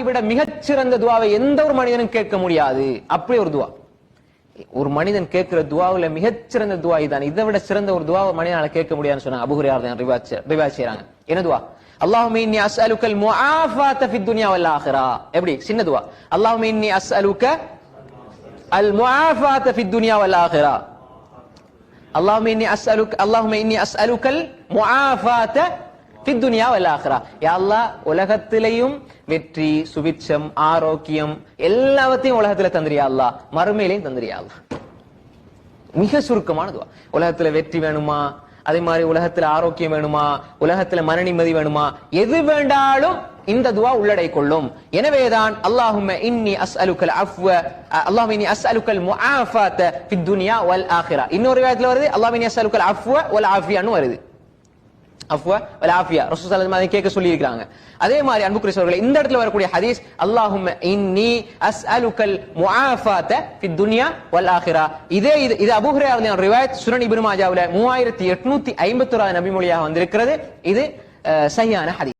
விட மிகச்சிறந்த துவாவை எந்த ஒரு மனிதனும் கேட்க முடியாது. அப்படி ஒரு துவா, ஒரு மனிதன் கேட்கிற துவாவுல மிகச்சிறந்த துவா இதான். இதை விட சிறந்த ஒரு துவாவை மனிதனால கேட்க முடியாதுன்னு சொன்னாங்க. அபூ ஹுரைரா ரிவாயத் செய்றாங்க. என்ன துவா? அல்லாஹும்ம இன்னி அஸ்அலுக்கல் முஆஃபாத ஃபித் துன்யா வல் ஆখিরা. எப்படி? சின்ன துவா. அல்லாஹும்ம இன்னி அஸ்அலுக அல் முஆஃபாத ஃபித் துன்யா வல் ஆখিরা. அல்லாஹும்ம இன்னி அஸ்அலுக்கல் முஆஃபாத ஃபித் துன்யா வல் ஆখিরা. யா அல்லாஹ், உலகத்திலேயும் வெற்றி, சுபிட்சம், ஆரோக்கியம் எல்லாவற்றையும் உலகத்துல தந்திரியா அல்லாஹ், மறுமையிலையும் தந்திரியா அல்லாஹ். மிக சுருக்கமான துவா. உலகத்துல வெற்றி வேணுமா, அதே மாதிரி உலகத்துல ஆரோக்கியம் வேணுமா, உலகத்துல மன நிம்மதி வேணுமா, எது வேண்டாலும் இந்த துவா உள்ளடை கொள்ளும். எனவேதான் அல்லாஹும்ம இன்னி அஸ்அலுக்கல் அஃவ, அல்லாஹும்ம இன்னி அஸ்அலுக்கல் முஆஃபாத ஃபித் துன்யா வல் ஆখিরা. இன்னொரு ரிவாயத்துல வருது அல்லாஹும்ம இன்னி அஸ்அலுக்கல் அஃவ வல் ஆஃபியான்னு வருது. அஃவ வல் ஆஃபியா ரசூல் ஸல்லல்லாஹு அலைஹி வஸல்லம் கேட்க சொல்லி இருக்காங்க. அதே மாதிரி அன்புக்குரிய சகோதரர்களே, இந்த இடத்துல வரக்கூடிய ஹதீஸ் அல்லாஹும்ம இன்னி அஸ்அலுக்கல் முஆஃபாத ஃபித் துன்யா வல் ஆখিরা. இது அபூ ஹுரைரா ரிவாயத் சுனன் இப்னு மாஜாவுல 3851 நபி மொழியாக வந்திருக்கிறது. இது சஹீஹான ஹதீஸ்.